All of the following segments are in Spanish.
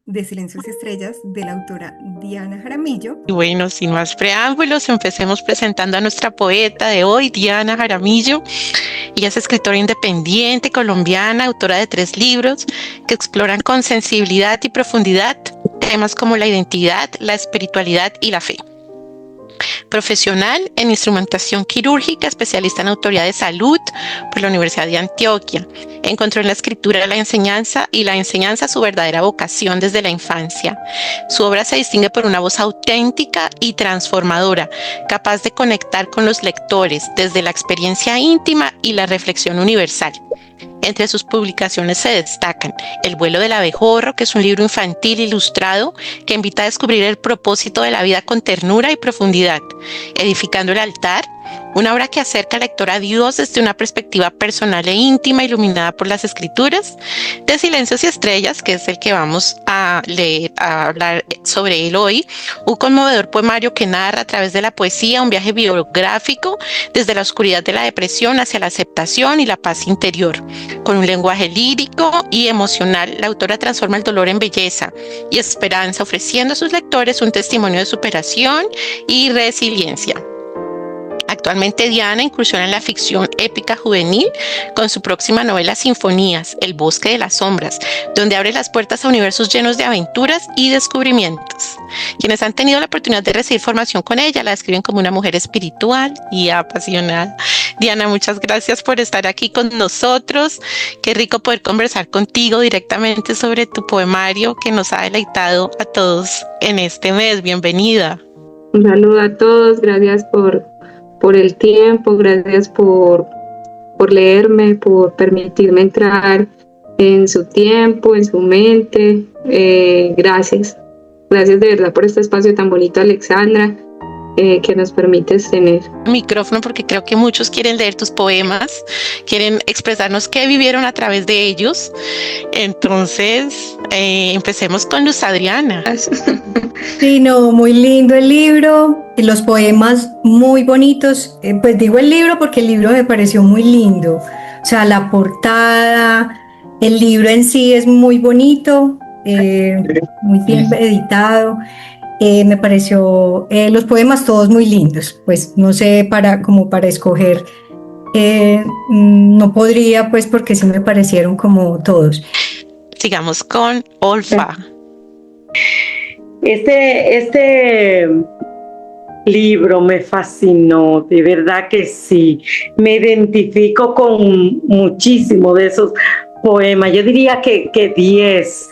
de Silencios y Estrellas de la autora Diana Jaramillo. Y bueno, sin más preámbulos, empecemos presentando a nuestra poeta de hoy, Diana Jaramillo. Ella es escritora independiente colombiana, autora de 3 libros que exploran con sensibilidad y profundidad temas como la identidad, la espiritualidad y la fe. Profesional en instrumentación quirúrgica, especialista en autoridad de salud por la Universidad de Antioquia. Encontró en la escritura la enseñanza y la enseñanza su verdadera vocación desde la infancia. Su obra se distingue por una voz auténtica y transformadora, capaz de conectar con los lectores desde la experiencia íntima y la reflexión universal. Entre sus publicaciones se destacan El vuelo del abejorro, que es un libro infantil ilustrado que invita a descubrir el propósito de la vida con ternura y profundidad. Edificando el altar, una obra que acerca al lector a Dios desde una perspectiva personal e íntima, iluminada por las escrituras. De Silencios y Estrellas, que es el que vamos a leer, a hablar sobre él hoy, un conmovedor poemario que narra a través de la poesía un viaje biográfico desde la oscuridad de la depresión hacia la aceptación y la paz interior. Con un lenguaje lírico y emocional, la autora transforma el dolor en belleza y esperanza, ofreciendo a sus lectores un testimonio de superación y resiliencia. Actualmente Diana incursiona en la ficción épica juvenil con su próxima novela Sinfonías, El bosque de las sombras, donde abre las puertas a universos llenos de aventuras y descubrimientos. Quienes han tenido la oportunidad de recibir formación con ella la describen como una mujer espiritual y apasionada. Diana, muchas gracias por estar aquí con nosotros. Qué rico poder conversar contigo directamente sobre tu poemario que nos ha deleitado a todos en este mes. Bienvenida. Un saludo a todos, gracias por el tiempo, gracias por leerme, por permitirme entrar en su tiempo, en su mente. Gracias de verdad por este espacio tan bonito, Alexandra, que nos permites tener. Micrófono, porque creo que muchos quieren leer tus poemas, quieren expresarnos qué vivieron a través de ellos. Entonces, empecemos con Luz Adriana. Sí, no, muy lindo el libro, y los poemas muy bonitos. Pues digo el libro porque el libro me pareció muy lindo. O sea, la portada, el libro en sí es muy bonito, muy bien editado. Me pareció los poemas todos muy lindos. Pues no sé, como para escoger, no podría, pues porque sí me parecieron como todos. Sigamos con Olfa. Este libro me fascinó, de verdad que sí. Me identifico con muchísimo de esos poemas. Yo diría que 10,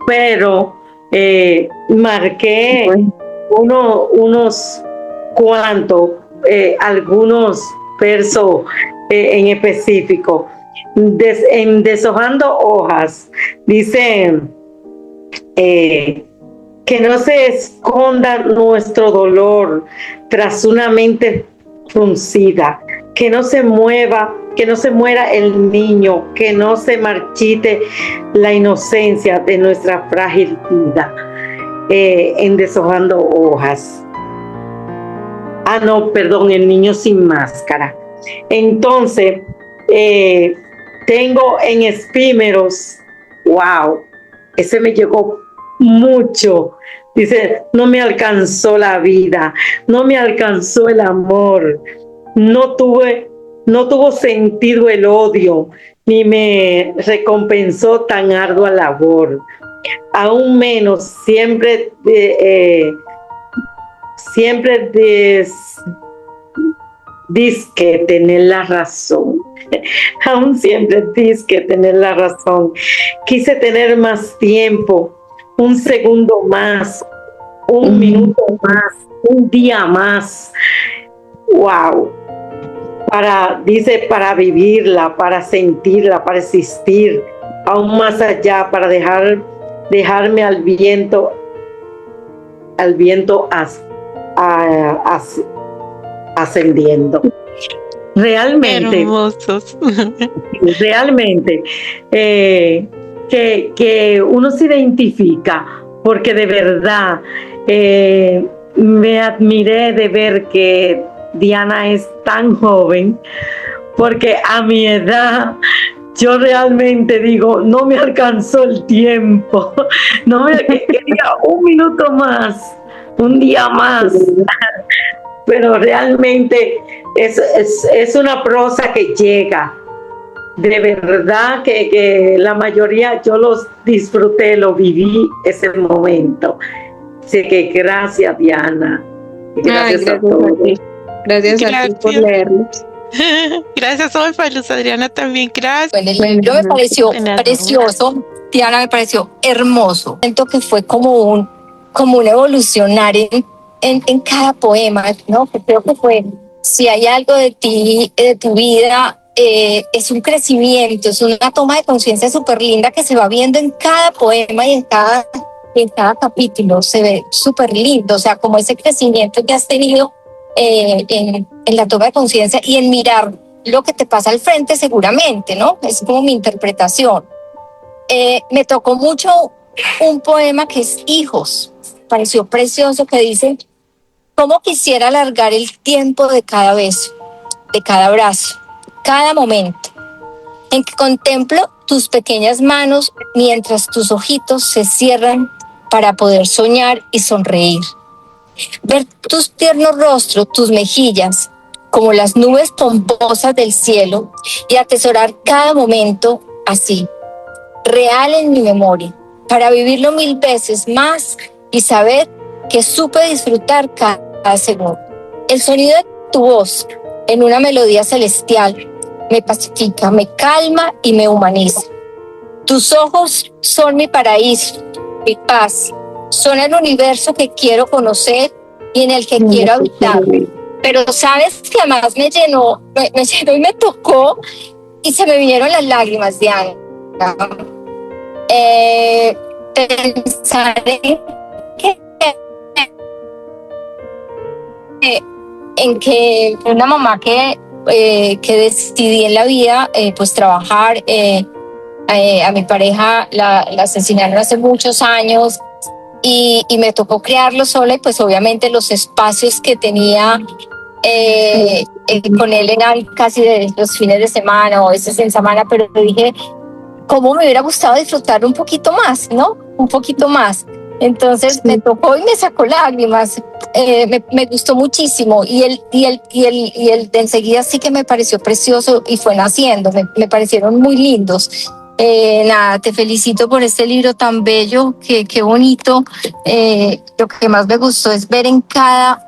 pero marqué unos cuantos, algunos versos en específico. En Deshojando hojas, dice que no se esconda nuestro dolor tras una mente fruncida, que no se muera el niño, que no se marchite la inocencia de nuestra frágil vida. En Deshojando hojas. No, perdón, El niño sin máscara. Entonces, tengo en Efímeros, wow, ese me llegó mucho. Dice, no me alcanzó la vida, no me alcanzó el amor, no tuvo sentido el odio, ni me recompensó tan ardua labor. Aún menos siempre disque tener la razón. Aún siempre disque tener la razón. Quise tener más tiempo, un segundo más, un minuto más, un día más. Wow. Para vivirla, para sentirla, para existir, aún más allá, para dejarme al viento ascendiendo. Realmente, hermosos. Realmente, que uno se identifica, porque de verdad me admiré de ver que Diana es tan joven, porque a mi edad yo realmente digo, no me alcanzó el tiempo, no me quería un minuto más, un día más, pero realmente es una prosa que llega. De verdad que la mayoría yo los disfruté, lo viví ese momento. Así que gracias, Diana. Gracias a todos. Gracias a ti por leerlos. Gracias, Olfa, Luz Adriana también, gracias. Bueno, el libro me pareció precioso, Diana, me pareció hermoso. Siento que fue como un evolucionar en cada poema, ¿no? Creo que fue, si hay algo de ti, de tu vida, es un crecimiento, es una toma de conciencia súper linda que se va viendo en cada poema y en cada capítulo. Se ve súper lindo, o sea, como ese crecimiento que has tenido en la toma de conciencia y en mirar lo que te pasa al frente seguramente, ¿no? Es como mi interpretación. Me tocó mucho un poema que es Hijos, pareció precioso, que dice: cómo quisiera alargar el tiempo de cada beso, de cada abrazo, cada momento, en que contemplo tus pequeñas manos mientras tus ojitos se cierran para poder soñar y sonreír. Ver tus tiernos rostros, tus mejillas, como las nubes pomposas del cielo, y atesorar cada momento así, real en mi memoria, para vivirlo 1000 veces más y saber que supe disfrutar cada segundo. El sonido de tu voz en una melodía celestial me pacifica, me calma y me humaniza. Tus ojos son mi paraíso, mi paz. Son el universo que quiero conocer y en el que quiero habitar. Pero sabes que además me llenó y me tocó y se me vinieron las lágrimas, Diana. Pensar en que una mamá que decidí en la vida pues trabajar, a mi pareja la asesinaron hace muchos años y me tocó criarlo sola, y pues obviamente los espacios que tenía con él eran casi de los fines de semana o a veces en semana, pero dije, ¿cómo me hubiera gustado disfrutar un poquito más, ¿no? Un poquito más. Entonces me tocó y me sacó lágrimas. Me gustó muchísimo y el de enseguida sí que me pareció precioso y fue naciendo, me parecieron muy lindos. Nada, te felicito por este libro tan bello, qué bonito. Lo que más me gustó es ver en cada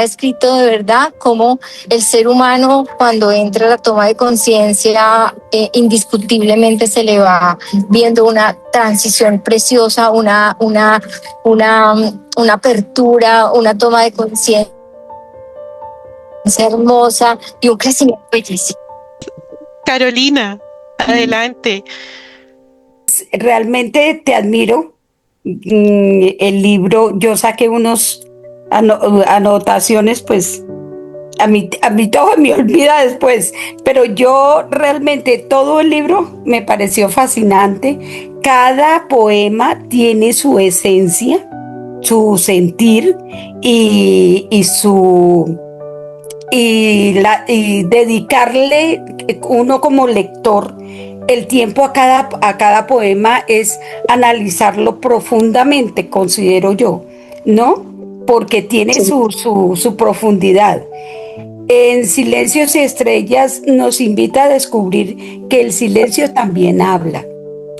escrito de verdad cómo el ser humano, cuando entra a la toma de conciencia, indiscutiblemente se le va viendo una transición preciosa, una apertura, una toma de conciencia hermosa y un crecimiento bellísimo. Carolina, adelante. Realmente te admiro. El libro, yo saqué unos anotaciones, pues a mí todo me olvida después, pero yo realmente todo el libro me pareció fascinante. Cada poema tiene su esencia, su sentir y dedicarle uno como lector el tiempo a cada poema es analizarlo profundamente, considero yo, ¿no? Porque tiene su profundidad. En Silencios y Estrellas nos invita a descubrir que el silencio también habla.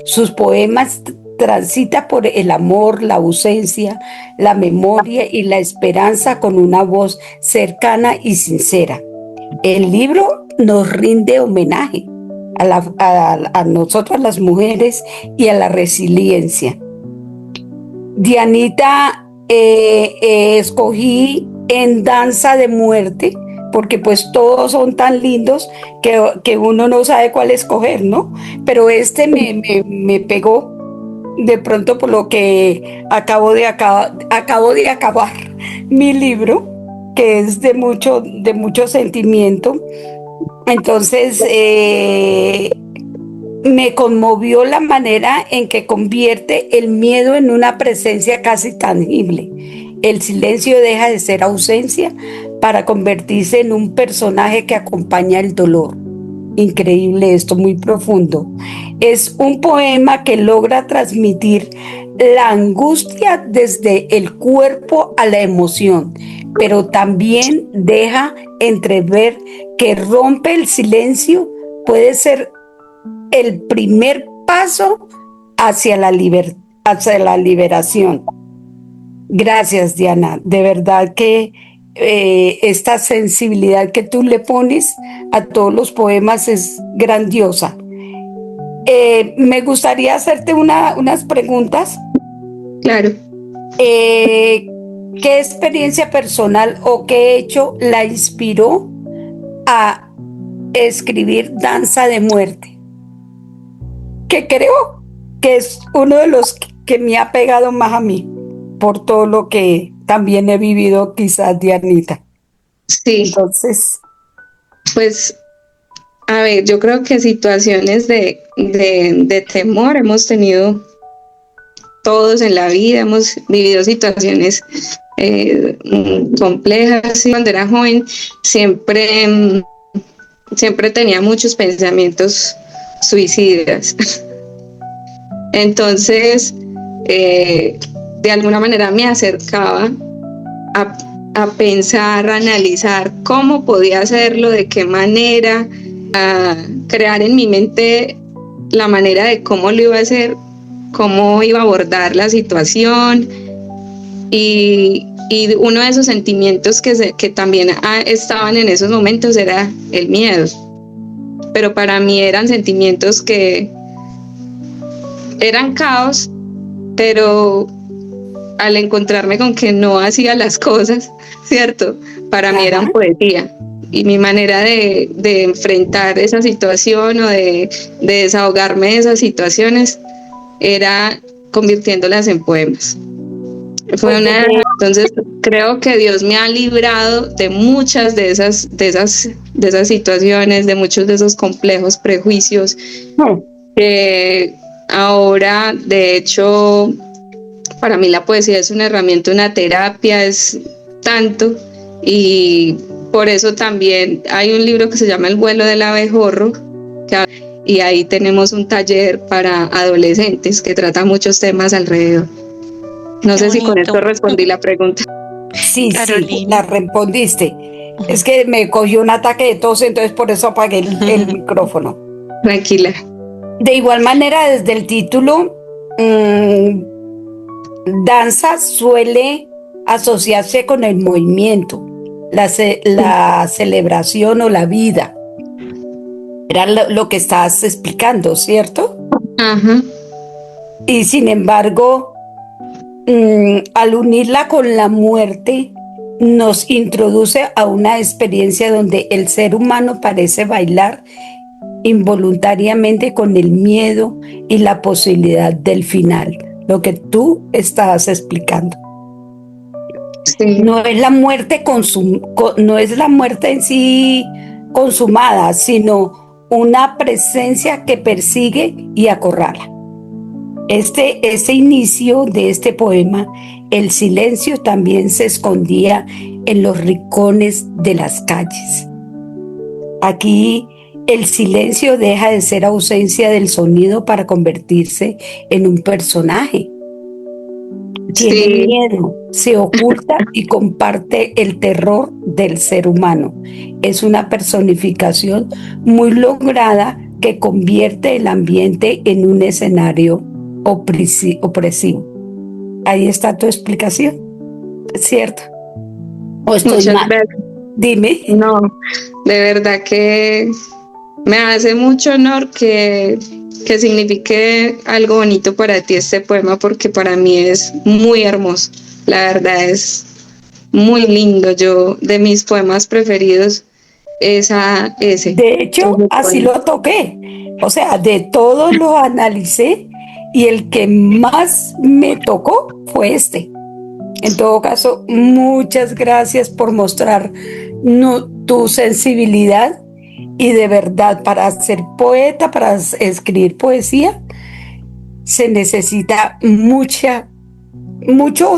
Sus poemas transita por el amor, la ausencia, la memoria y la esperanza con una voz cercana y sincera. El libro nos rinde homenaje a nosotras las mujeres y a la resiliencia. Dianita, escogí En Danza de Muerte, porque pues todos son tan lindos que uno no sabe cuál escoger, ¿no? Pero este me pegó de pronto por lo que acabo de acabar mi libro, que es de mucho sentimiento. Entonces me conmovió la manera en que convierte el miedo en una presencia casi tangible. El silencio deja de ser ausencia para convertirse en un personaje que acompaña el dolor. increíble esto, muy profundo. Es un poema que logra transmitir la angustia desde el cuerpo a la emoción, pero también deja entrever que rompe el silencio puede ser el primer paso hacia hacia la liberación. Gracias, Diana. De verdad que esta sensibilidad que tú le pones a todos los poemas es grandiosa. Me gustaría hacerte unas preguntas. Claro. ¿Qué experiencia personal o qué hecho la inspiró a escribir Danza de Muerte? Que creo que es uno de los que me ha pegado más a mí, por todo lo que también he vivido, quizás, Dianita. Sí. Entonces, pues, a ver, yo creo que situaciones de temor hemos tenido todos en la vida, hemos vivido situaciones complejas. Cuando era joven siempre tenía muchos pensamientos suicidas. Entonces, de alguna manera me acercaba a pensar, a analizar cómo podía hacerlo, de qué manera, a crear en mi mente la manera de cómo lo iba a hacer, cómo iba a abordar la situación. Y uno de esos sentimientos que también estaban en esos momentos era el miedo. Pero para mí eran sentimientos que eran caos, pero al encontrarme con que no hacía las cosas, ¿cierto? Para mí eran poesía. Y mi manera de enfrentar esa situación o de desahogarme de esas situaciones era convirtiéndolas en poemas. Entonces creo que Dios me ha librado de muchas de esas situaciones, de muchos de esos complejos prejuicios. Ahora, de hecho, para mí la poesía es una herramienta, una terapia, es tanto, y por eso también hay un libro que se llama El vuelo del abejorro, y ahí tenemos un taller para adolescentes que trata muchos temas alrededor. No sé si con esto respondí la pregunta. Sí, sí, la respondiste. Es que me cogió un ataque de tos, entonces por eso apagué el micrófono. Tranquila. De igual manera, desde el título, danza suele asociarse con el movimiento, la celebración o la vida. Era lo que estabas explicando, ¿cierto? Ajá. Y sin embargo, al unirla con la muerte, nos introduce a una experiencia donde el ser humano parece bailar involuntariamente con el miedo y la posibilidad del final, lo que tú estabas explicando. Sí. No es la muerte no es la muerte en sí consumada, sino una presencia que persigue y acorrala. Este inicio de este poema, el silencio también se escondía en los rincones de las calles. Aquí el silencio deja de ser ausencia del sonido para convertirse en un personaje. Tiene miedo, se oculta y comparte el terror del ser humano. Es una personificación muy lograda que convierte el ambiente en un escenario opresivo. Ahí está tu explicación, ¿cierto? ¿O estoy Muchas mal? gracias. Dime. No, de verdad que me hace mucho honor que signifique algo bonito para ti este poema, porque para mí es muy hermoso. La verdad es muy lindo. Yo, de mis poemas preferidos, ese. De hecho, así lo toqué. O sea, de todos los analicé y el que más me tocó fue este. En todo caso, muchas gracias por mostrar tu sensibilidad, y de verdad, para ser poeta, para escribir poesía, se necesita mucho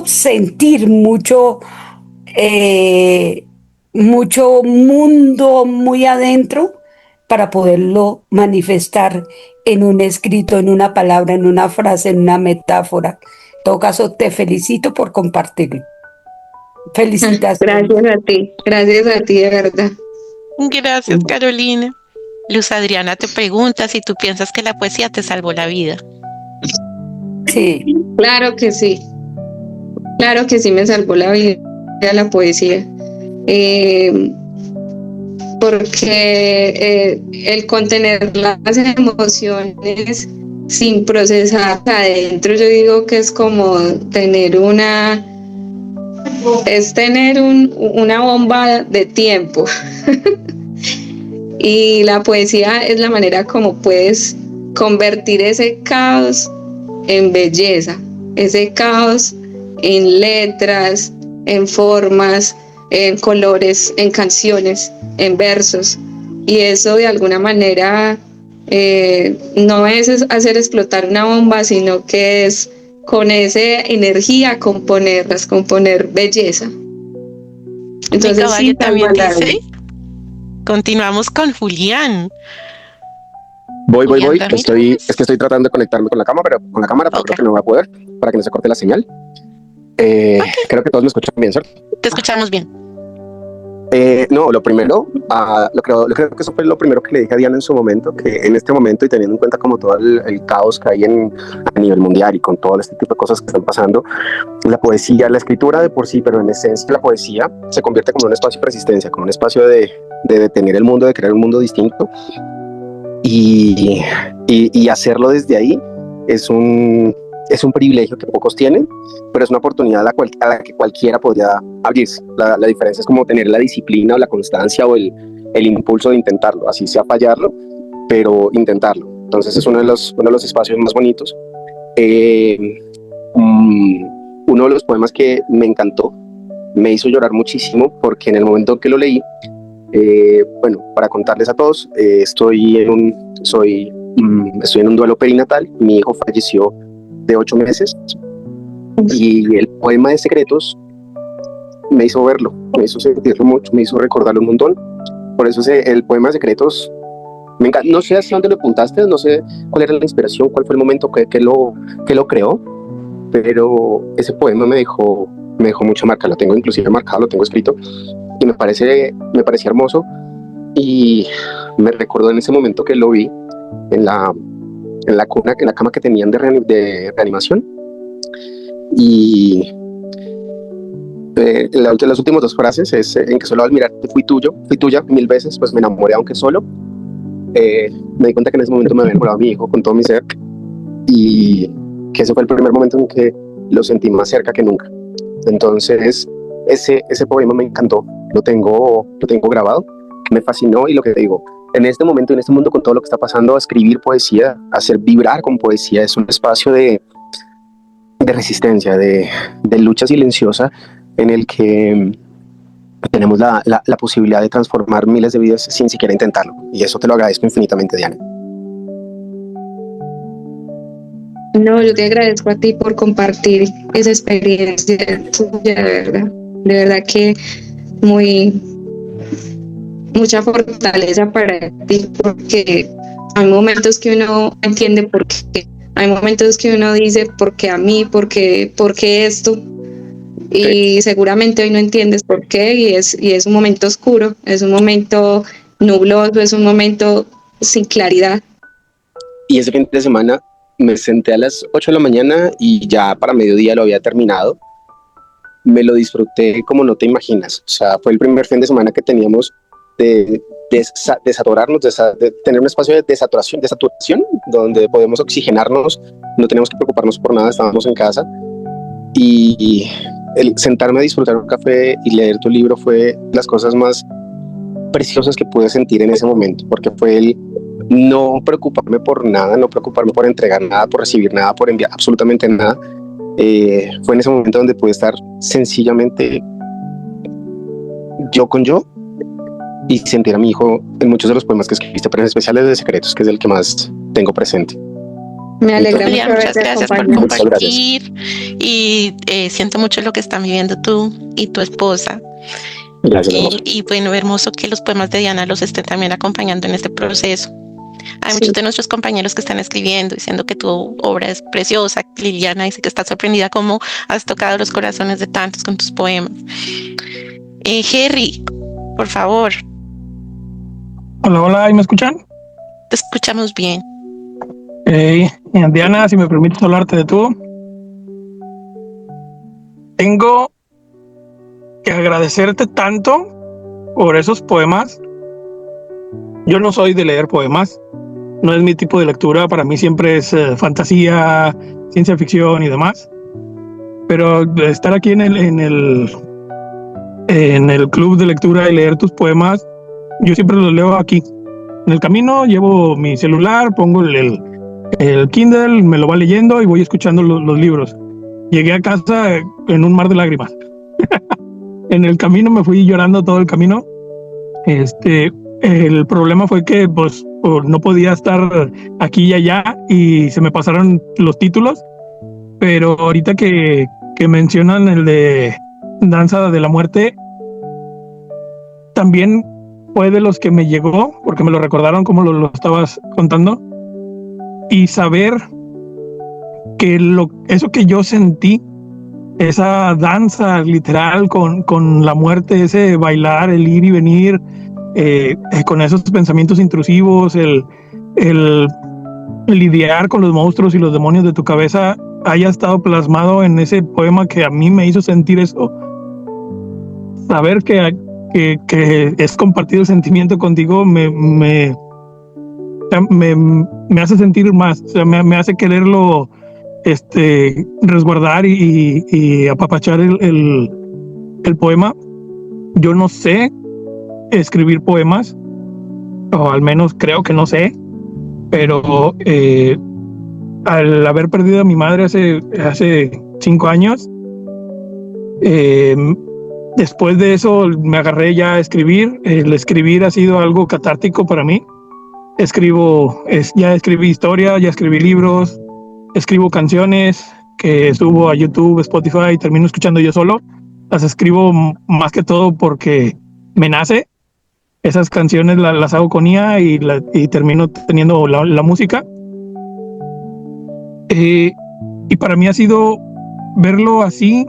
sentir, mucho mundo muy adentro para poderlo manifestar en un escrito, en una palabra, en una frase, en una metáfora. En todo caso, te felicito por compartirlo. Felicitaciones. Gracias a ti, de verdad. Gracias, Carolina. Luz Adriana te pregunta si tú piensas que la poesía te salvó la vida. Sí. Claro que sí me salvó la vida la poesía. Porque el contener las emociones sin procesar adentro, yo digo que es como tener una bomba de tiempo. Y la poesía es la manera como puedes convertir ese caos en belleza, ese caos en letras, en formas, en colores, en canciones, en versos. Y eso de alguna manera no es hacer explotar una bomba, sino que es con esa energía componer belleza. Entonces, Caballo también dice. Continuamos con Julián. Voy. Es que estoy tratando de conectarme con la cámara, pero creo que no voy a poder para que no se corte la señal. Creo que todos me escuchan bien, ¿cierto? Te escuchamos bien. No, lo primero, creo que eso fue lo primero que le dije a Diana en su momento, que en este momento y teniendo en cuenta como todo el caos que hay a nivel mundial y con todo este tipo de cosas que están pasando, la poesía, la escritura de por sí, pero en esencia la poesía se convierte como un espacio de resistencia, como un espacio de detener el mundo, de crear un mundo distinto y hacerlo desde ahí es un privilegio que pocos tienen, pero es una oportunidad a la que cualquiera podría abrirse. La diferencia es como tener la disciplina o la constancia o el impulso de intentarlo, así sea fallarlo, pero intentarlo. Entonces es uno de los espacios más bonitos. Uno de los poemas que me encantó, me hizo llorar muchísimo, porque en el momento que lo leí, para contarles a todos, estoy en un duelo perinatal. Mi hijo falleció de 8 meses y el poema de Secretos me hizo verlo, me hizo sentirlo mucho, me hizo recordarlo un montón. Por eso el poema de Secretos me encanta. No sé hacia dónde lo apuntaste, no sé cuál era la inspiración, cuál fue el momento que lo creó, pero ese poema me dejó mucha marca. Lo tengo inclusive marcado, lo tengo escrito y me parecía hermoso, y me recordó en ese momento que lo vi en la cuna, en la cama que tenían de reanimación, y las últimas 2 frases es en que solo al mirarte fui tuya 1000 veces, pues me enamoré aunque solo. Me di cuenta que en ese momento me había enamorado a mi hijo con todo mi ser, y que ese fue el primer momento en que lo sentí más cerca que nunca. Entonces ese poema me encantó, lo tengo grabado, me fascinó, y lo que te digo, en este momento, en este mundo, con todo lo que está pasando, escribir poesía, hacer vibrar con poesía, es un espacio de resistencia, de lucha silenciosa, en el que tenemos la posibilidad de transformar miles de vidas sin siquiera intentarlo, y eso te lo agradezco infinitamente, Diana. No, yo te agradezco a ti por compartir esa experiencia tuya, de verdad que mucha fortaleza para ti, porque hay momentos que uno entiende por qué, hay momentos que uno dice ¿por qué a mí? ¿Por qué esto? Y seguramente hoy no entiendes por qué, y es un momento oscuro, es un momento nubloso, es un momento sin claridad. Y ese fin de semana me senté a las 8 de la mañana y ya para mediodía lo había terminado. Me lo disfruté como no te imaginas. O sea, fue el primer fin de semana que teníamos de desatorarnos, de tener un espacio de desaturación, donde podemos oxigenarnos, no tenemos que preocuparnos por nada, estábamos en casa. Y el sentarme a disfrutar un café y leer tu libro fue las cosas más preciosas que pude sentir en ese momento, porque fue el no preocuparme por nada, no preocuparme por entregar nada, por recibir nada, por enviar absolutamente nada. Fue en ese momento donde pude estar sencillamente yo con yo y sentir a mi hijo en muchos de los poemas que escribiste, pero en especial el de Secretos, que es el que más tengo presente. Me alegra mucho. Muchas gracias por compartir, y siento mucho lo que están viviendo tú y tu esposa. Gracias, amor. Y bueno, hermoso que los poemas de Diana los estén también acompañando en este proceso. Hay muchos de nuestros compañeros que están escribiendo, diciendo que tu obra es preciosa. Liliana dice que está sorprendida cómo has tocado los corazones de tantos con tus poemas. Jerry, por favor. Hola, hola, ¿ahí me escuchan? Te escuchamos bien. Diana, si me permites hablarte de tú. Tengo que agradecerte tanto por esos poemas. Yo no soy de leer poemas, no es mi tipo de lectura, para mí siempre es fantasía, ciencia ficción y demás. Pero estar aquí en el club de lectura y leer tus poemas, yo siempre los leo aquí. En el camino llevo mi celular, pongo el Kindle, me lo va leyendo y voy escuchando los libros. Llegué a casa en un mar de lágrimas. En el camino me fui llorando todo el camino. El problema fue que pues no podía estar aquí y allá y se me pasaron los títulos, pero ahorita que mencionan el de Danza de la Muerte, también fue de los que me llegó, porque me lo recordaron como lo estabas contando, y saber que eso que yo sentí, esa danza literal con la muerte, ese bailar, el ir y venir, con esos pensamientos intrusivos, el lidiar con los monstruos y los demonios de tu cabeza, haya estado plasmado en ese poema que a mí me hizo sentir eso. Saber que es compartido el sentimiento contigo me hace sentir más, o sea, me hace quererlo resguardar y apapachar el poema. Yo no sé escribir poemas, o al menos creo que no sé, pero al haber perdido a mi madre hace 5 años, después de eso me agarré ya a escribir. El escribir ha sido algo catártico para mí. Ya escribí historia, ya escribí libros, escribo canciones que subo a YouTube, Spotify y termino escuchando yo solo. Las escribo más que todo porque me nace. Esas canciones las hago con IA y termino teniendo la música. Y para mí ha sido verlo así.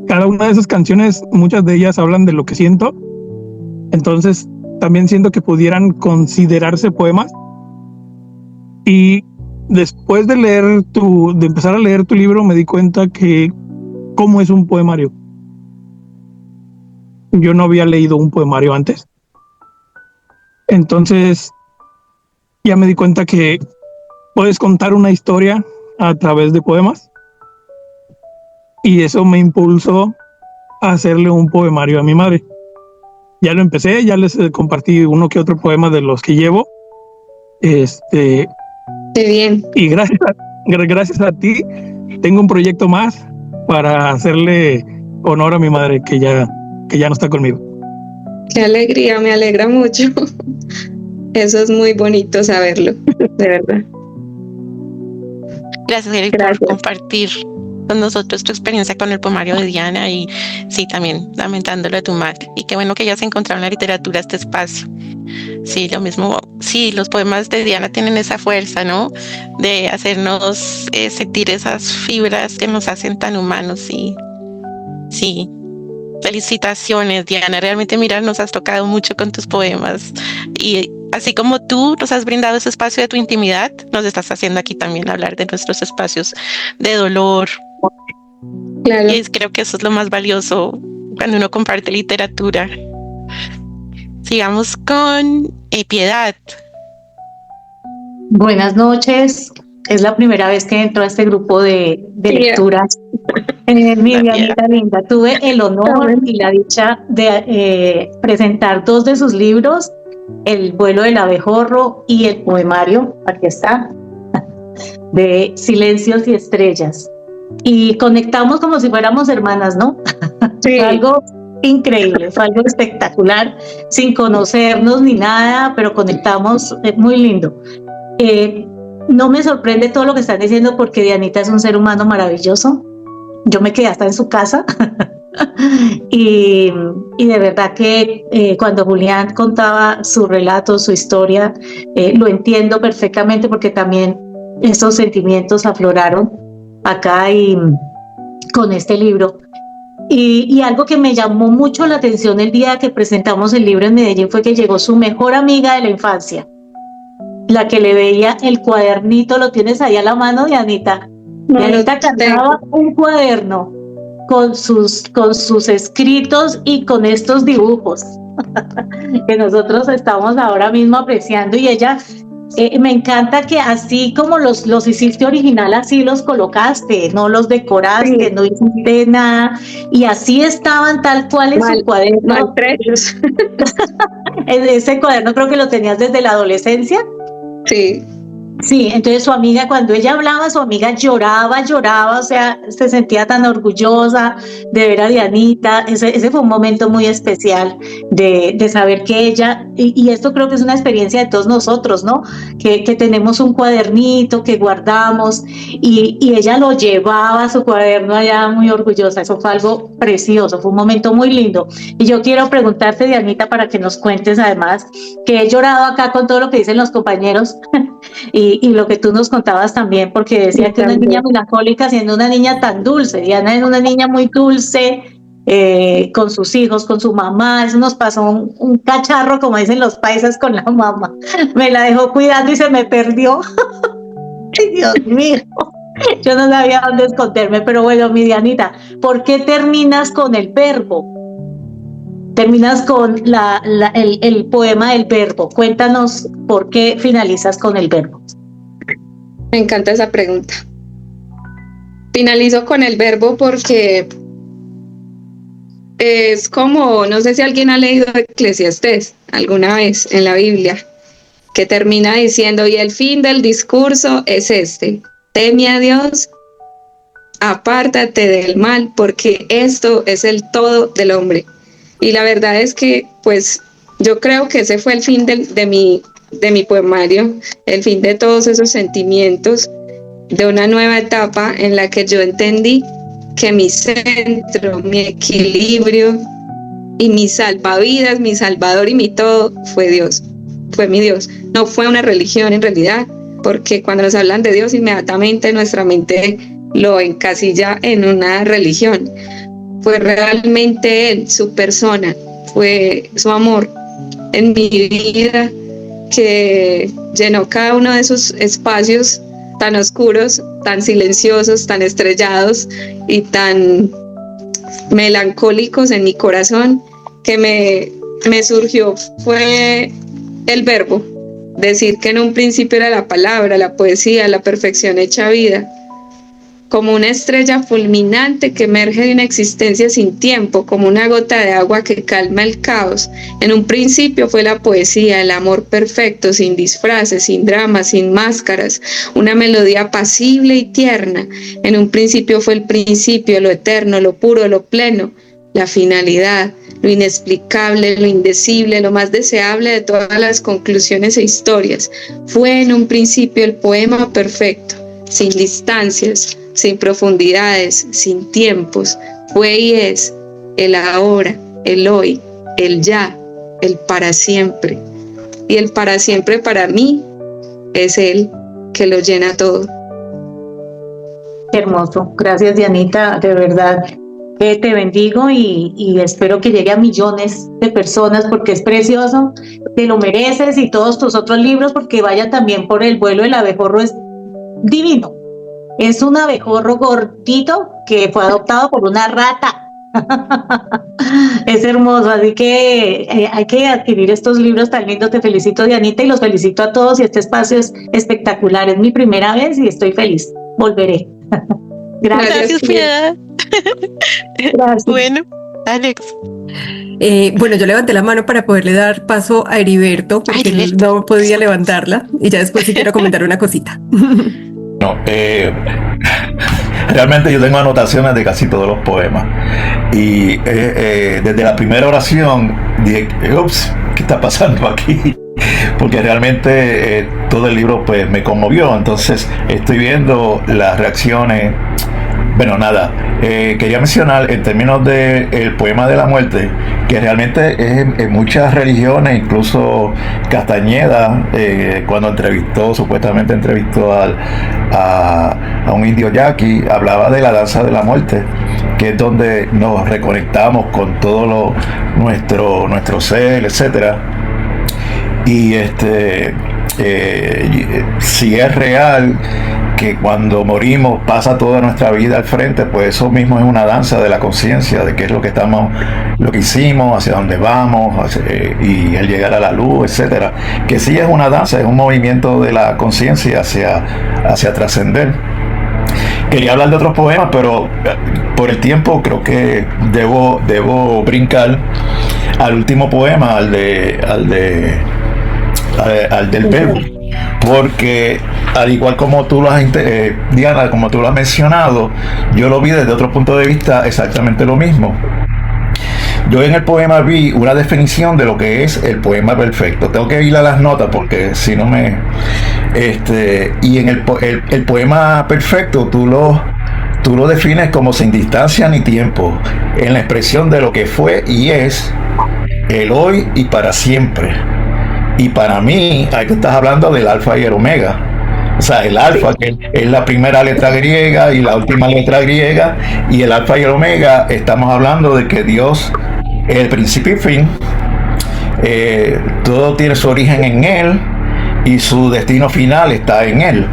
Cada una de esas canciones, muchas de ellas hablan de lo que siento. Entonces también siento que pudieran considerarse poemas. Y después de empezar a leer tu libro, me di cuenta que cómo es un poemario. Yo no había leído un poemario antes. Entonces ya me di cuenta que puedes contar una historia a través de poemas. Y eso me impulsó a hacerle un poemario a mi madre. Ya lo empecé, ya les compartí uno que otro poema de los que llevo. Qué bien. Y gracias a ti tengo un proyecto más para hacerle honor a mi madre que ya no está conmigo. Qué alegría, me alegra mucho. Eso es muy bonito saberlo, de verdad. Gracias, Eric, por compartir con nosotros tu experiencia con el poemario de Diana y sí, también lamentándolo de tu madre. Y qué bueno que hayas encontrado en la literatura este espacio. Sí, lo mismo. Sí, los poemas de Diana tienen esa fuerza, ¿no? De hacernos sentir esas fibras que nos hacen tan humanos. Y sí, felicitaciones, Diana. Realmente, mira, nos has tocado mucho con tus poemas. Y así como tú nos has brindado ese espacio de tu intimidad, nos estás haciendo aquí también hablar de nuestros espacios de dolor. Claro. Y creo que eso es lo más valioso cuando uno comparte literatura. Sigamos con Piedad. Buenas noches. Es la primera vez que entro a este grupo de lecturas. Mi Dianita linda, tuve el honor y la dicha de presentar 2 de sus libros, El vuelo del abejorro y el poemario, aquí está, de Silencios y Estrellas. Y conectamos como si fuéramos hermanas, ¿no? Sí. Fue algo increíble, fue algo espectacular, sin conocernos ni nada, pero conectamos, muy lindo. No me sorprende todo lo que están diciendo porque Dianita es un ser humano maravilloso. Yo me quedé hasta en su casa y de verdad que cuando Julián contaba su relato, su historia, lo entiendo perfectamente porque también esos sentimientos afloraron acá y con este libro. Y algo que me llamó mucho la atención el día que presentamos el libro en Medellín fue que llegó su mejor amiga de la infancia, la que le veía el cuadernito. ¿Lo tienes ahí a la mano, Dianita? No, Dianita cargaba un cuaderno con sus escritos y con estos dibujos que nosotros estamos ahora mismo apreciando, y ella me encanta que así como los hiciste original, así los colocaste, no los decoraste, no hiciste nada, y así estaban tal cual en su cuaderno. Maltrechos. Ese cuaderno creo que lo tenías desde la adolescencia. Sí. Sí, entonces su amiga, cuando ella hablaba, su amiga lloraba, o sea, se sentía tan orgullosa de ver a Dianita. Ese fue un momento muy especial de saber que ella, y esto creo que es una experiencia de todos nosotros, ¿no? Que tenemos un cuadernito que guardamos, y ella lo llevaba a su cuaderno allá muy orgullosa. Eso fue algo precioso, fue un momento muy lindo. Y yo quiero preguntarte, Dianita, para que nos cuentes además, que he llorado acá con todo lo que dicen los compañeros, y lo que tú nos contabas también, porque decía que una niña melancólica siendo una niña tan dulce. Diana es una niña muy dulce, con sus hijos, con su mamá. Eso nos pasó un cacharro, como dicen los paisas, con la mamá. Me la dejó cuidando y se me perdió. Ay, Dios mío, yo no sabía dónde esconderme. Pero bueno, mi Dianita, ¿por qué terminas con el verbo? Terminas con el poema del verbo. Cuéntanos por qué finalizas con el verbo. Me encanta esa pregunta. Finalizo con el verbo porque es como, no sé si alguien ha leído Eclesiastés alguna vez en la Biblia, que termina diciendo: y el fin del discurso es este: teme a Dios, apártate del mal, porque esto es el todo del hombre. Y la verdad es que, pues, yo creo que ese fue el fin de mi poemario, el fin de todos esos sentimientos, de una nueva etapa en la que yo entendí que mi centro, mi equilibrio y mi salvavidas, mi salvador y mi todo fue Dios, fue mi Dios. No fue una religión en realidad, porque cuando nos hablan de Dios, inmediatamente nuestra mente lo encasilla en una religión. Fue realmente Él, su persona, fue su amor en mi vida que llenó cada uno de esos espacios tan oscuros, tan silenciosos, tan estrellados y tan melancólicos en mi corazón, que me surgió fue el verbo. Decir que en un principio era la palabra, la poesía, la perfección hecha vida, como una estrella fulminante que emerge de una existencia sin tiempo, como una gota de agua que calma el caos. En un principio fue la poesía, el amor perfecto, sin disfraces, sin dramas, sin máscaras, una melodía apacible y tierna. En un principio fue el principio, lo eterno, lo puro, lo pleno, la finalidad, lo inexplicable, lo indecible, lo más deseable de todas las conclusiones e historias. Fue en un principio el poema perfecto, sin distancias, sin profundidades, sin tiempos. Fue y es el ahora, el hoy, el ya, el para siempre. Y el para siempre para mí es Él que lo llena todo. Hermoso. Gracias, Dianita, de verdad. Te bendigo y espero que llegue a millones de personas, porque es precioso, te lo mereces, y todos tus otros libros, porque vaya también por El vuelo del abejorro, es divino. Es un abejorro gordito que fue adoptado por una rata. Es hermoso, así que hay que adquirir estos libros tan lindos. Te felicito, Dianita, y los felicito a todos, y este espacio es espectacular. Es mi primera vez y estoy feliz. Volveré. Gracias, Piedad. Gracias. Bueno, Alex. Bueno, yo levanté la mano para poderle dar paso a Heriberto, porque él no podía levantarla, y ya después sí quiero comentar una cosita. No, realmente yo tengo anotaciones de casi todos los poemas, y desde la primera oración dije, ups, ¿qué está pasando aquí? Porque realmente todo el libro pues me conmovió. Entonces estoy viendo las reacciones Bueno, nada, quería mencionar en términos del poema de la muerte, que realmente es en muchas religiones, incluso Castañeda, cuando supuestamente entrevistó a un indio yaqui, hablaba de la danza de la muerte, que es donde nos reconectamos con todo nuestro ser, etcétera. Y si es real que cuando morimos pasa toda nuestra vida al frente, pues eso mismo es una danza de la conciencia, de qué es lo que hicimos, hacia dónde vamos, y el llegar a la luz, etcétera. Que sí es una danza, es un movimiento de la conciencia hacia trascender. Quería hablar de otros poemas, pero por el tiempo creo que debo brincar al último poema, al del verbo, porque al igual como tú lo has Diana, como tú lo has mencionado, yo lo vi desde otro punto de vista exactamente lo mismo. Yo en el poema vi una definición de lo que es el poema perfecto. Tengo que ir a las notas porque si no me y en el poema perfecto tú lo defines como sin distancia ni tiempo, en la expresión de lo que fue y es el hoy y para siempre. Y para mí, ahí tú estás hablando del alfa y el omega. O sea, el alfa, que es la primera letra griega y la última letra griega, y el alfa y el omega, estamos hablando de que Dios es el principio y fin. Todo tiene su origen en Él y su destino final está en Él.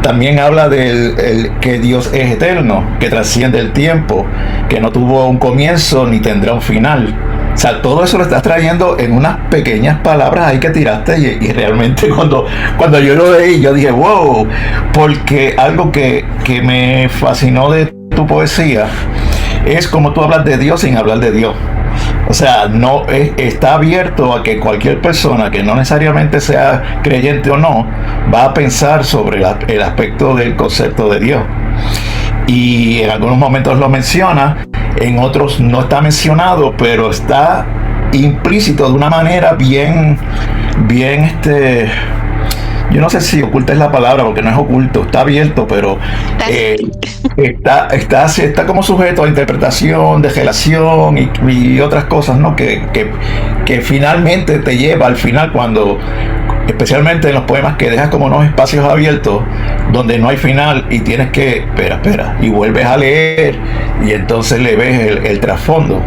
También habla que Dios es eterno, que trasciende el tiempo, que no tuvo un comienzo ni tendrá un final. O sea, todo eso lo estás trayendo en unas pequeñas palabras ahí que tiraste y realmente cuando yo lo leí, yo dije, wow, porque algo que me fascinó de tu poesía es como tú hablas de Dios sin hablar de Dios. O sea, está abierto a que cualquier persona que no necesariamente sea creyente o no, va a pensar sobre el aspecto del concepto de Dios. Y en algunos momentos lo menciona, en otros no está mencionado, pero está implícito de una manera bien, yo no sé si oculta es la palabra, porque no es oculto, está abierto, pero está como sujeto a interpretación, de relación y otras cosas, ¿no? Que finalmente te lleva al final, especialmente en los poemas que dejas como unos espacios abiertos donde no hay final y tienes que espera y vuelves a leer y entonces le ves el trasfondo,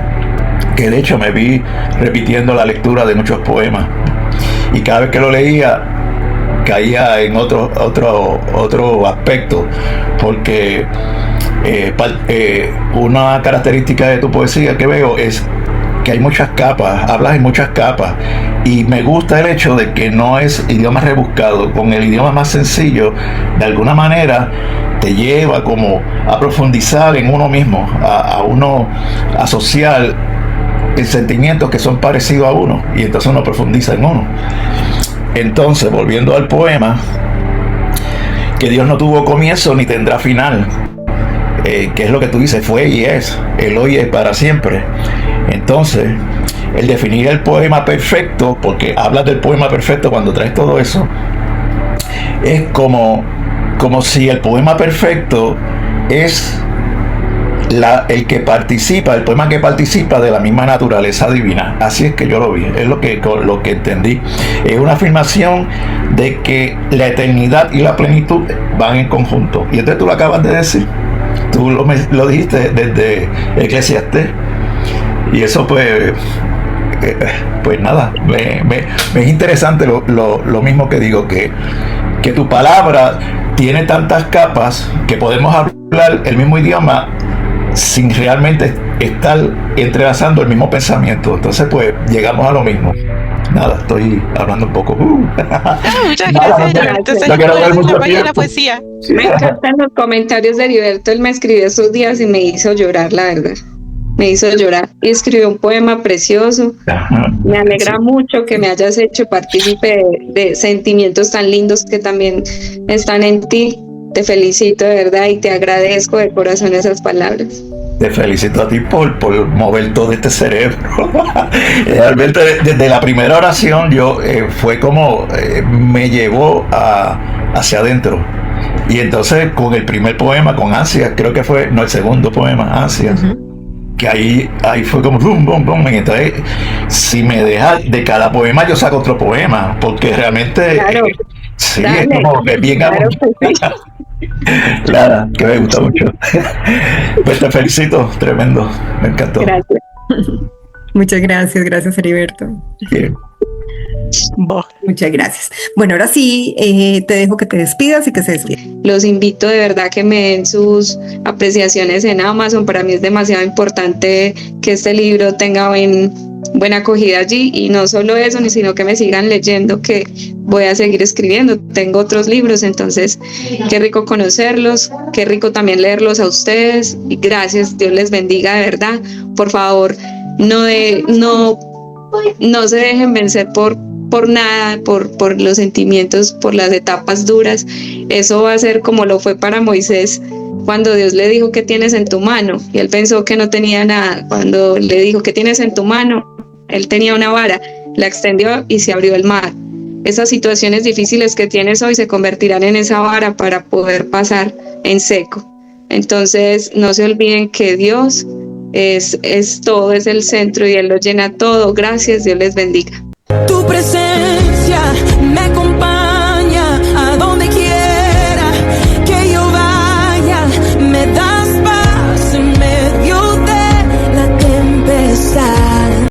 que de hecho me vi repitiendo la lectura de muchos poemas y cada vez que lo leía caía en otro aspecto, porque una característica de tu poesía que veo es que hay muchas capas, hablas en muchas capas, y me gusta el hecho de que no es idioma rebuscado. Con el idioma más sencillo, de alguna manera te lleva como a profundizar en uno mismo, a uno asociar en sentimientos que son parecidos a uno, y entonces uno profundiza en uno. Entonces, volviendo al poema, que Dios no tuvo comienzo ni tendrá final, que es lo que tú dices, fue y es, el hoy es para siempre. Entonces, el definir el poema perfecto, porque hablas del poema perfecto cuando traes todo eso, es como si el poema perfecto es el poema que participa de la misma naturaleza divina. Así es que yo lo vi, es lo que entendí. Es una afirmación de que la eternidad y la plenitud van en conjunto. Y entonces tú lo acabas de decir, tú lo dijiste desde Eclesiastés. Y eso pues nada, me es interesante lo mismo que digo, que tu palabra tiene tantas capas que podemos hablar el mismo idioma sin realmente estar entrelazando el mismo pensamiento. Entonces pues llegamos a lo mismo. Nada, estoy hablando un poco. Muchas gracias. Entonces, no quiero dar mucho tiempo. La poesía. Me encantan los comentarios de Heriberto. Él me escribió estos días y me hizo llorar, la verdad. Me hizo llorar y escribió un poema precioso. Me alegra mucho que me hayas hecho partícipe de sentimientos tan lindos que también están en ti. Te felicito de verdad y te agradezco de corazón esas palabras. Te felicito a ti por mover todo este cerebro. Realmente desde la primera oración fue como me llevó hacia adentro. Y entonces con el primer poema, con Ansias, creo que fue, no, el segundo poema, Ansias, que ahí fue como boom, boom, boom. Entonces, si me deja de cada poema, yo saco otro poema, porque realmente Claro, sí, dale. es como que bien Claro que sí. Clara, que me gusta mucho. Pues te felicito, tremendo, me encantó. Gracias. Muchas gracias Heriberto. Bien. Muchas gracias. Bueno, ahora sí, te dejo que te despidas y que se despida. Los invito de verdad que me den sus apreciaciones en Amazon. Para mí es demasiado importante que este libro tenga buena acogida allí, y no solo eso, sino que me sigan leyendo, que voy a seguir escribiendo. Tengo otros libros, entonces qué rico conocerlos, qué rico también leerlos a ustedes, y gracias, Dios les bendiga de verdad. Por favor, no se dejen vencer por nada, por los sentimientos, por las etapas duras. Eso va a ser como lo fue para Moisés cuando Dios le dijo ¿qué tienes en tu mano? Y él pensó que no tenía nada. Cuando le dijo ¿qué tienes en tu mano? Él tenía una vara, la extendió y se abrió el mar. Esas situaciones difíciles que tienes hoy se convertirán en esa vara para poder pasar en seco. Entonces no se olviden que Dios es todo, es el centro, y Él lo llena todo. Gracias, Dios les bendiga. Tu presencia